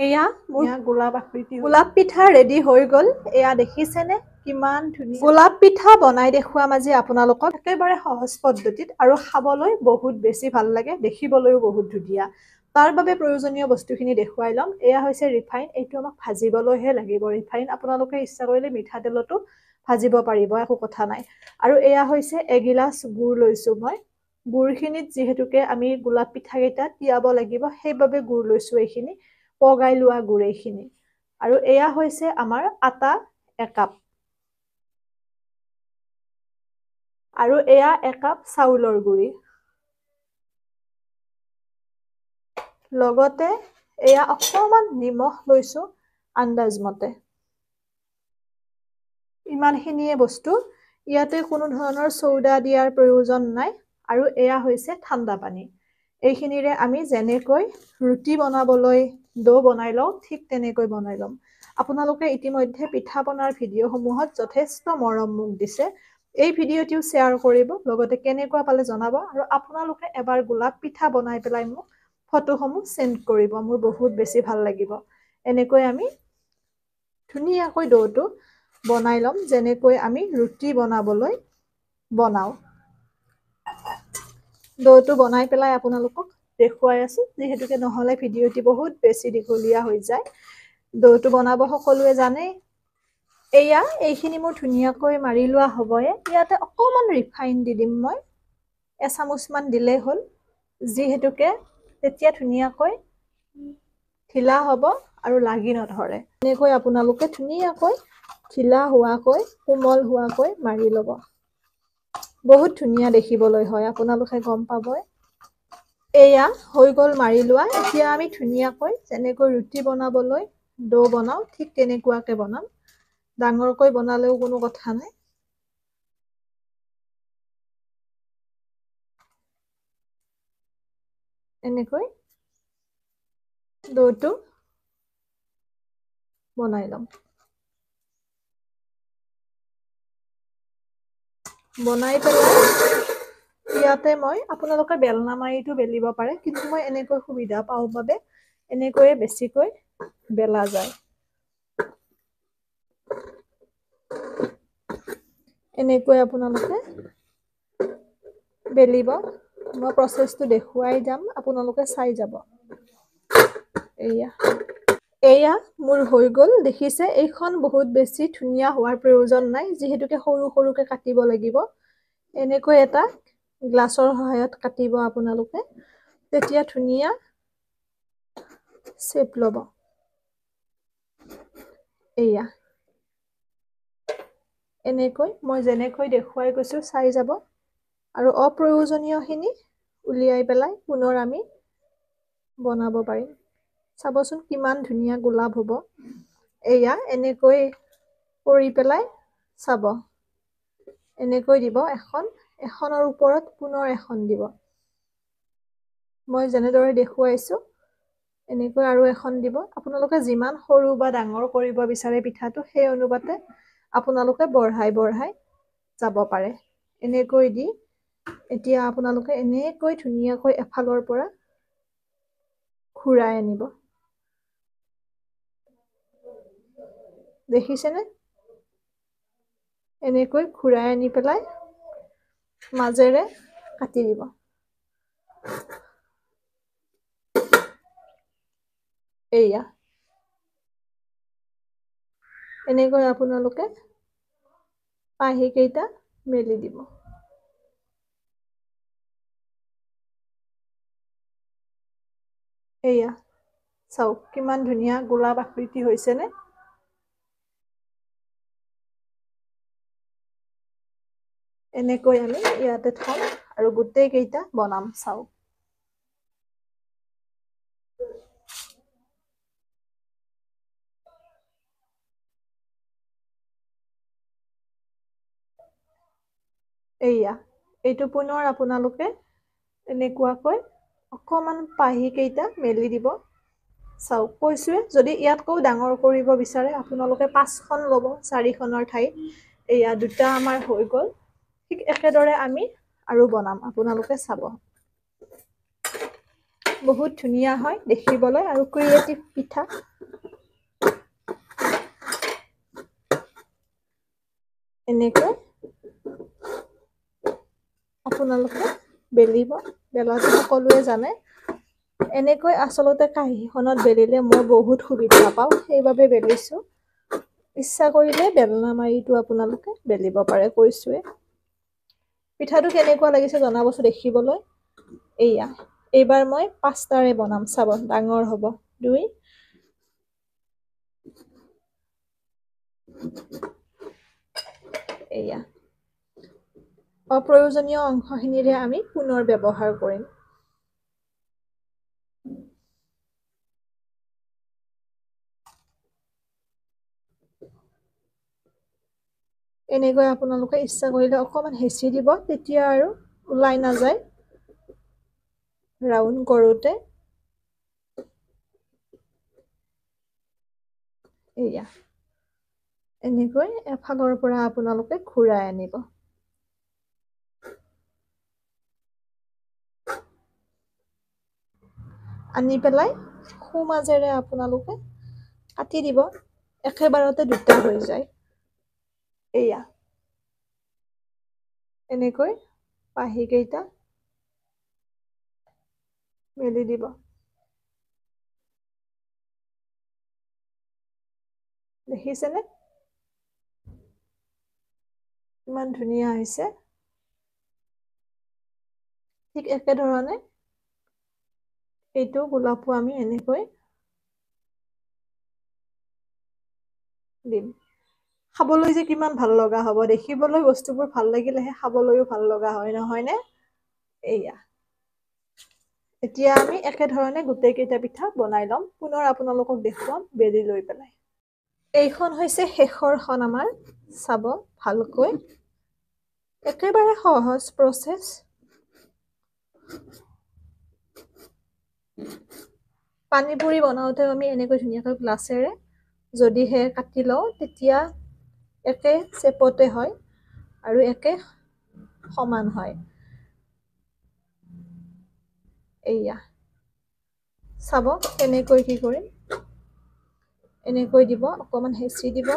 এয়া গোলাপ পিঠা ৰেডি হৈ গ'ল। এয়া দেখিছেনে কিমান ধুনীয়া গোলাপ পিঠা বনাই দেখুৱাম আজি আপোনালোকক একেবাৰে সহজ পদ্ধতিত আৰু খাবলৈ বহুত বেছি ভাল লাগে, দেখিবলৈও বহুত ধুনীয়া। তাৰ বাবে প্ৰয়োজনীয় বস্তুখিনি দেখুৱাই ল'ম। এয়া হৈছে ৰিফাইন, এইটো আমাক ভাজিবলৈহে লাগিব। ৰিফাইন আপোনালোকে ইচ্ছা কৰিলে মিঠাতেলতো ভাজিব পাৰিব, একো কথা নাই। আৰু এয়া হৈছে এগিলাচ গুড় লৈছোঁ মই। গুড়খিনিত যিহেতুকে আমি গোলাপ পিঠাকেইটা তিয়াব লাগিব, সেইবাবে গুড় লৈছোঁ এইখিনি। পগাই লোৱা গুড় এইখিনি। আৰু এয়া হৈছে আমাৰ আটা একাপ। আৰু এয়া একাপ চাউলৰ গুড়ি। লগতে এয়া অকণমান নিমখ লৈছোঁ আন্দাজমতে। ইমানখিনিয়ে বস্তু, ইয়াতে কোনো ধৰণৰ চৌদা দিয়াৰ প্ৰয়োজন নাই। আৰু এয়া হৈছে ঠাণ্ডা পানী। এইখিনিৰে আমি যেনেকৈ ৰুটি বনাবলৈ ডো বনাই লওঁ, ঠিক তেনেকৈ বনাই ল'ম। আপোনালোকে ইতিমধ্যে পিঠা বনাৰ ভিডিঅ'সমূহত যথেষ্ট মৰম মোক দিছে। এই ভিডিঅ'টিও শ্বেয়াৰ কৰিব, লগতে কেনেকুৱা পালে জনাব। আৰু আপোনালোকে এবাৰ গোলাপ পিঠা বনাই পেলাই মোক ফটোসমূহ চেণ্ড কৰিব, মোৰ বহুত বেছি ভাল লাগিব। এনেকৈ আমি ধুনীয়াকৈ ডোটো বনাই ল'ম, যেনেকৈ আমি ৰুটি বনাবলৈ বনাওঁ। ডোটো বনাই পেলাই আপোনালোকক দেখুৱাই আছোঁ, যিহেতুকে নহ'লে ভিডিঅ'টি বহুত বেছি দীঘলীয়া হৈ যায়। ডোটো বনাব সকলোৱে জানেই। এয়া এইখিনি মোৰ ধুনীয়াকৈ মাৰি লোৱা হ'বয়ে। ইয়াতে অকণমান ৰিফাইন দি দিম মই, এচামুচমান দিলেই হ'ল, যিহেতুকে তেতিয়া ধুনীয়াকৈ ঢিলা হ'ব আৰু লাগি নধৰে। এনেকৈ আপোনালোকে ধুনীয়াকৈ ঢিলা হোৱাকৈ, কোমল হোৱাকৈ মাৰি ল'ব। বহুত ধুনীয়া দেখিবলৈ হয়, আপোনালোকে গম পাবই। এয়া হৈ গ'ল মাৰি লোৱা। এতিয়া আমি ধুনীয়াকৈ যেনেকৈ ৰুটি বনাবলৈ ডো বনাওঁ, ঠিক তেনেকুৱাকৈ বনাম। ডাঙৰকৈ বনালেও কোনো কথা নাই। এনেকৈ ডোটো বনাই ল'ম। বনাই পেলাই ইয়াতে মই আপোনালোকে বেলনা মাৰিটো বেলিব পাৰে, কিন্তু মই এনেকৈ সুবিধা পাওঁ বাবে এনেকৈয়ে বেছিকৈ বেলা যায়। এনেকৈ আপোনালোকে বেলিব। মই প্ৰচেছটো দেখুৱাই যাম, আপোনালোকে চাই যাব। এয়া মোৰ হৈ গ'ল, দেখিছে। এইখন বহুত বেছি ধুনীয়া হোৱাৰ প্ৰয়োজন নাই, যিহেতুকে সৰু সৰুকে কাটিব লাগিব। এনেকৈ এটা গ্লাছৰ সহায়ত কাটিব আপোনালোকে, তেতিয়া ধুনীয়া শ্বেপ ল'ব। এয়া এনেকৈ মই যেনেকৈ দেখুৱাই গৈছোঁ চাই যাব। আৰু অপ্ৰয়োজনীয়খিনি উলিয়াই পেলাই পুনৰ আমি বনাব পাৰিম। চাবচোন কিমান ধুনীয়া গোলাপ হ'ব। এয়া এনেকৈ কৰি পেলাই চাব। এনেকৈ দিব এখন, এখনৰ ওপৰত পুনৰ এখন দিব। মই যেনেদৰে দেখুৱাইছোঁ এনেকৈ আৰু এখন দিব। আপোনালোকে যিমান সৰু বা ডাঙৰ কৰিব বিচাৰে পিঠাটো, সেই অনুপাতে আপোনালোকে বঢ়াই বঢ়াই যাব পাৰে। এনেকৈ দি এতিয়া আপোনালোকে এনেকৈ ধুনীয়াকৈ এফালৰ পৰা ঘূৰাই আনিব। দেখিছেনে? এনেকৈ ঘূৰাই আনি পেলাই মাজেৰে কাটি দিব। এয়া এনেকৈ আপোনালোকে পাহিকেইটা মেলি দিব। এয়া চাওক কিমান ধুনীয়া গোলাপ আকৃতি হৈছেনে? এনেকৈ আমি ইয়াতে থম আৰু গোটেই কেইটা বনাম। চাওক এয়া, এইটো পুনৰ আপোনালোকে এনেকুৱাকৈ অকণমান পাহিকেইটা মেলি দিব। চাওক কৈছোৱে, যদি ইয়াতকৈ ডাঙৰ কৰিব বিচাৰে আপোনালোকে 5খন ল'ব 4খনৰ ঠাইত। এয়া দুটা আমাৰ হৈ গ'ল। ঠিক একেদৰে আমি আৰু বনাম, আপোনালোকে চাব। বহুত ধুনীয়া হয় দেখিবলৈ আৰু ক্ৰিয়েটিভ পিঠা। এনেকৈ আপোনালোকে বেলিব। বেলাটো সকলোৱে জানে। এনেকৈ আচলতে কাঁহীখনত বেলিলে মই বহুত সুবিধা পাওঁ, সেইবাবে বেলিছোঁ। ইচ্ছা কৰিলে বেলনা মাৰিটো আপোনালোকে বেলিব পাৰে, কৈছোৱে। পিঠাটো কেনেকুৱা লাগিছে জনাবচোন দেখিবলৈ। এইয়া, এইবাৰ মই 5টাৰে বনাম, চাব ডাঙৰ হ'ব। 2 এইয়া, অপ্ৰয়োজনীয় অংশখিনিৰে আমি পুনৰ ব্যৱহাৰ কৰিম। এনেকৈ আপোনালোকে ইচ্ছা কৰিলে অকণমান হেঁচি দিব, তেতিয়া আৰু ওলাই নাযায় ৰাউণ্ড কৰোঁতে। এইয়া, এনেকৈ এফালৰ পৰা আপোনালোকে ঘূৰাই আনিব। আনি পেলাই সোঁমাজেৰে আপোনালোকে কাটি দিব, একেবাৰতে 2টা হৈ যায়। এইয়া, এনেকৈ পাহিকেইটা মেলি দিব। দেখিছেনে ইমান ধুনীয়া হৈছে? ঠিক একেধৰণে এইটো গোলাপো আমি এনেকৈ দিম। খাবলৈ যে কিমান ভাল লগা হ'ব, দেখিবলৈ বস্তুবোৰ ভাল লাগিলেহে খাবলৈও ভাল লগা হয়, নহয়নে? এইয়া, এতিয়া আমি একেধৰণে গোটেইকেইটা পিঠা বনাই ল'ম। পুনৰ আপোনালোকক দেখুৱাম বেলি লৈ পেলাই। এইখন হৈছে শেষৰখন আমাৰ, চাব ভালকৈ। একেবাৰে সহজ প্ৰচেছ। পানীপুৰি বনাওঁতেও আমি এনেকৈ ধুনীয়াকৈ গ্লাছেৰে যদিহে কাটি লওঁ, তেতিয়া একে চেপতে হয় আৰু একে সমান হয়। এইয়া, চাব কেনেকৈ কি কৰিম। এনেকৈ দিব, অকণমান হেঁচি দিব।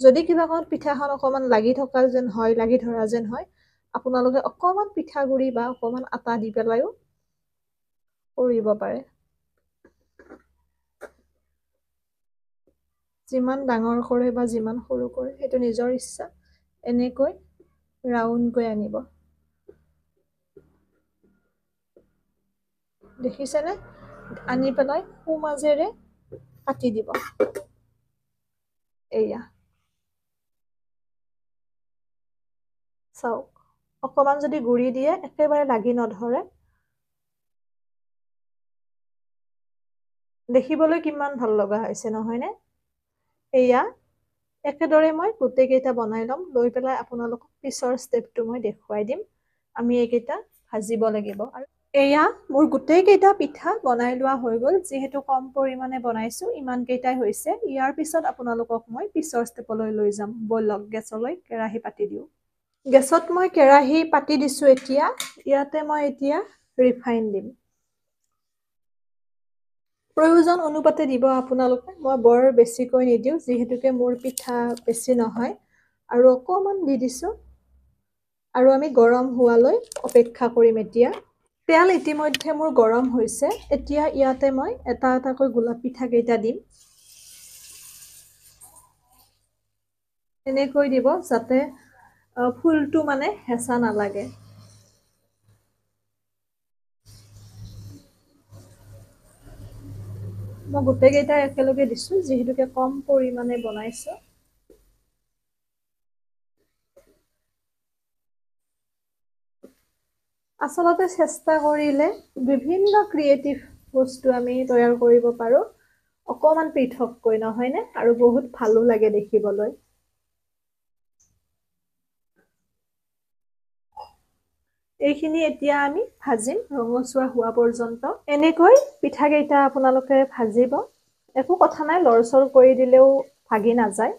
যদি কিবা কাৰণত পিঠাখন অকণমান লাগি থকা যেন হয়, লাগি ধৰা যেন হয়, আপোনালোকে অকণমান পিঠাগুড়ি বা অকণমান আটা দি পেলাইও কৰিব পাৰে। যিমান ডাঙৰ কৰে বা যিমান সৰু কৰে সেইটো নিজৰ ইচ্ছা। এনেকৈ ৰাউণ্ডকৈ আনিব। দেখিছেনে? আনি পেলাই সোঁমাজেৰে কাটি দিব। এইয়া, চাওক অকণমান যদি গুৰি দিয়ে একেবাৰে লাগি নধৰে। দেখিবলৈ কিমান ভাল লগা হৈছে, নহয়নে? এইয়া, একেদৰে মই গোটেইকেইটা বনাই ল'ম, লৈ পেলাই আপোনালোকক পিছৰ ষ্টেপটো মই দেখুৱাই দিম। আমি এইকেইটা ভাজিব লাগিব। আৰু এয়া মোৰ গোটেইকেইটা পিঠা বনাই লোৱা হৈ গ'ল। যিহেতু কম পৰিমাণে বনাইছোঁ, ইমানকেইটাই হৈছে। ইয়াৰ পিছত আপোনালোকক মই পিছৰ ষ্টেপলৈ লৈ যাম। ব'লক গেছলৈ কেৰাহী পাতি দিওঁ। গেছত মই কেৰাহী পাতি দিছোঁ এতিয়া। ইয়াতে মই এতিয়া ৰিফাইন দিম। প্ৰয়োজন অনুপাতে দিব আপোনালোকে। মই বৰ বেছিকৈ নিদিওঁ, যিহেতুকে মোৰ পিঠা বেছি নহয়। আৰু অকণমান দি দিছোঁ। আৰু আমি গৰম হোৱালৈ অপেক্ষা কৰিম এতিয়া। তেল ইতিমধ্যে মোৰ গৰম হৈছে। এতিয়া ইয়াতে মই এটা এটাকৈ গোলাপ পিঠাকেইটা দিম। এনেকৈ দিব যাতে ফুলটো মানে হেঁচা নালাগে। মই গোটেইকেইটা একেলগে দিছোঁ, যিহেতুকে কম পৰিমাণে বনাইছোঁ। আচলতে চেষ্টা কৰিলে বিভিন্ন ক্ৰিয়েটিভ বস্তু আমি তৈয়াৰ কৰিব পাৰোঁ, অকণমান পৃথককৈ, নহয়নে? আৰু বহুত ভালো লাগে দেখিবলৈ। এইখিনি এতিয়া আমি ভাজিম ৰঙচুৱা হোৱা পৰ্যন্ত। এনেকৈ পিঠাকেইটা আপোনালোকে ভাজিব। একো কথা নাই, লৰচৰ কৰি দিলেও ভাগি নাযায়।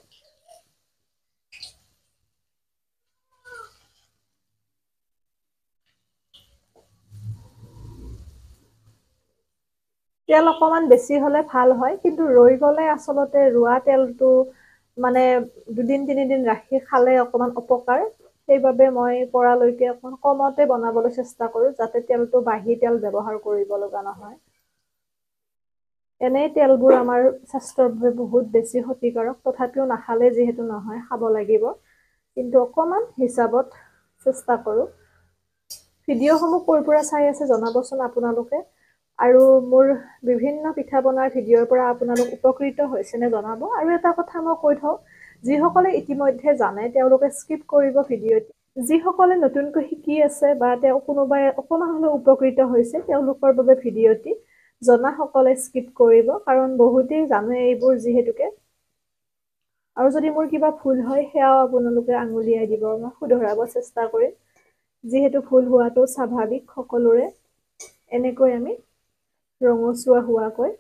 তেল অকণমান বেছি হ'লে ভাল হয়, কিন্তু ৰৈ গ'লে আচলতে ৰোৱা তেলটো মানে 2-3 দিন ৰাখি খালে অকমান অপকাৰ, সেইবাবে মই পৰালৈকে অকমান কমতে বনাবলৈ চেষ্টা কৰোঁ যাতে তেলটো বাঢ়ি তেল ব্যৱহাৰ কৰিব লগা নহয়। এনেই তেলবোৰ আমাৰ স্বাস্থ্যৰ বাবে বহুত বেছি ক্ষতিকাৰক, তথাপিও নাখালে যিহেতু নহয় খাব লাগিব, কিন্তু অকমান হিচাপত চেষ্টা কৰোঁ। ভিডিঅ'সমূহ ক'ৰ পৰা চাই আছে জনাবচোন আপোনালোকে, আৰু মোৰ বিভিন্ন পিঠা বনাৰ ভিডিঅ'ৰ পৰা আপোনালোক উপকৃত হৈছেনে জনাব। আৰু এটা কথা মই কৈ থওঁ, যিসকলে ইতিমধ্যে জানে তেওঁলোকে স্কিপ কৰিব ভিডিঅ'টি, যিসকলে নতুনকৈ শিকি আছে বা তেওঁ কোনোবাই অকণমান হ'লেও উপকৃত হৈছে তেওঁলোকৰ বাবে ভিডিঅ'টি, জনাসকলে স্কিপ কৰিব, কাৰণ বহুতেই জানে এইবোৰ যিহেতুকে। আৰু যদি মোৰ কিবা ভুল হয় সেয়াও আপোনালোকে আঙুলিয়াই দিব, মই শুধৰাব চেষ্টা কৰিম, যিহেতু ভুল হোৱাটো স্বাভাৱিক সকলোৰে। এনেকৈ আমি ৰঙচুৱা হোৱাকৈ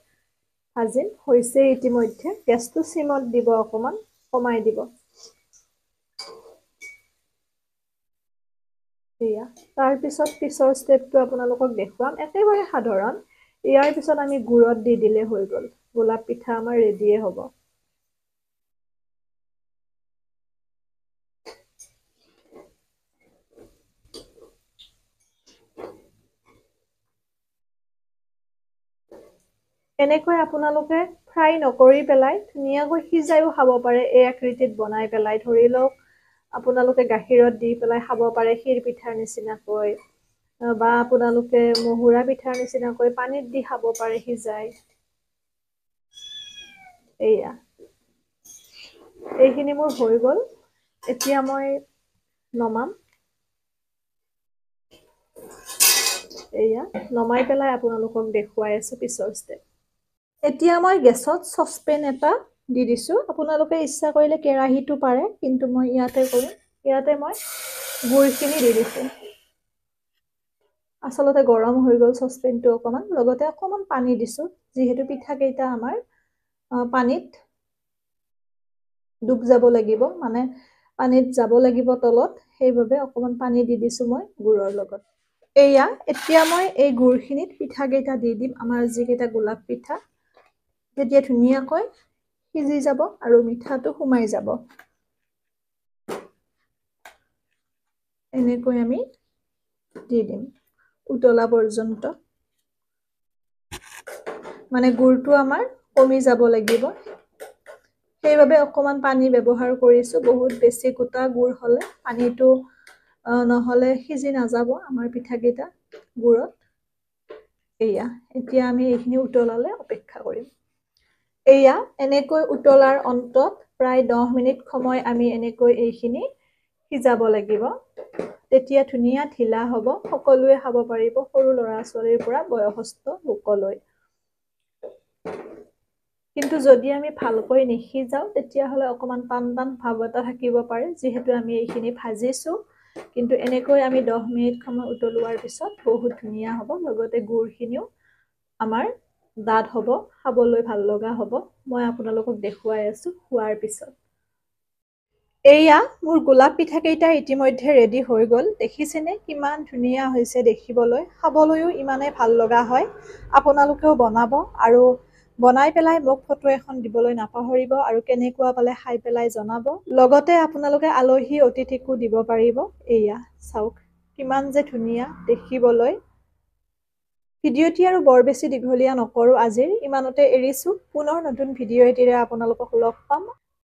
ভাজিম। হৈছে ইতিমধ্যে, গেছটো চিমত দিব, অকমান কমাই দিব। এয়া তাৰপিছত পিছৰ ষ্টেপটো আপোনালোকক দেখুৱাম, একেবাৰে সাধাৰণ। ইয়াৰ পিছত আমি গুড়ত দি দিলে হৈ গ'ল, গোলাপ পিঠা আমাৰ ৰেডিয়ে হ'ব। এনেকৈ আপোনালোকে ফ্ৰাই নকৰি পেলাই ধুনীয়াকৈ সিজাইও খাব পাৰে। এই আকৃতিত বনাই পেলাই, ধৰি লওক আপোনালোকে গাখীৰত দি পেলাই খাব পাৰে ক্ষীৰ পিঠাৰ নিচিনাকৈ, বা আপোনালোকে মহুৰা পিঠাৰ নিচিনাকৈ পানীত দি খাব পাৰে সিজাই। এইখিনি মোৰ হৈ গ'ল, এতিয়া মই নমাম। নমাই পেলাই আপোনালোকক দেখুৱাই আছো পিছৰ ষ্টেপ। এতিয়া মই গেছত চচপেন এটা দি দিছোঁ, আপোনালোকে ইচ্ছা কৰিলে কেৰাহীটো পাৰে, কিন্তু মই ইয়াতে কৰিম। ইয়াতে মই গুড়খিনি দি দিছোঁ। আচলতে গৰম হৈ গ'ল চচপেনটো অকমান, লগতে অকমান পানী দিছোঁ, যিহেতু পিঠাকেইটা আমাৰ পানীত ডুব যাব লাগিব, মানে পানীত যাব লাগিব তলত, সেইবাবে অকমান পানী দি দিছোঁ মই গুড়ৰ লগত। এতিয়া মই এই গুড়খিনিত পিঠাকেইটা দি দিম, আমাৰ যিকেইটা গোলাপ পিঠা। তেতিয়া ধুনীয়াকৈ সিজি যাব আৰু মিঠাটো সোমাই যাব। এনেকৈ আমি দি দিম উতলা পৰ্যন্ত, মানে গুড়টো আমাৰ কমি যাব লাগিব, সেইবাবে অকমান পানী ব্যৱহাৰ কৰিছোঁ। বহুত বেছি গোটা গুড় হ'লে পানীটো নহ'লে সিজি নাযাব আমাৰ পিঠাকেইটা গুড়ত। এতিয়া আমি এইখিনি উতলালে অপেক্ষা কৰিম। এনেকৈ উতলাৰ অন্তত প্ৰায় 10 মিনিট সময় আমি এনেকৈ এইখিনি সিজাব লাগিব, তেতিয়া ধুনীয়া ঢিলা হ'ব, সকলোৱে খাব পাৰিব, সৰু ল'ৰা ছোৱালীৰ পৰা বয়সস্থ লোকলৈ। কিন্তু যদি আমি ভালকৈ নিসিজাও তেতিয়াহ'লে অকমান টান টান ভাৱ এটা থাকিব পাৰে, যিহেতু আমি এইখিনি ভাজিছোঁ। কিন্তু এনেকৈ আমি 10 মিনিট সময় উতলোৱাৰ পিছত বহুত ধুনীয়া হ'ব, লগতে গুড়খিনিও আমাৰ ডাঠ হ'ব, খাবলৈ ভাল লগা হ'ব। মই আপোনালোকক দেখুৱাই আছোঁ খোৱাৰ পিছত। মোৰ গোলাপ পিঠাকেইটা ইতিমধ্যে ৰেডি হৈ গ'ল। দেখিছেনে কিমান ধুনীয়া হৈছে দেখিবলৈ, খাবলৈও ইমানেই ভাল লগা হয়। আপোনালোকেও বনাব, আৰু বনাই পেলাই মোক ফটো এখন দিবলৈ নাপাহৰিব, আৰু কেনেকুৱা পালে খাই পেলাই জনাব। লগতে আপোনালোকে আলহী অতিথিকো দিব পাৰিব। চাওক কিমান যে ধুনীয়া দেখিবলৈ। ভিডিঅ'টি আৰু বৰ বেছি দীঘলীয়া নকৰোঁ আজিৰ, ইমানতে এৰিছোঁ। পুনৰ নতুন ভিডিঅ' এটিৰে আপোনালোকক লগ পাম।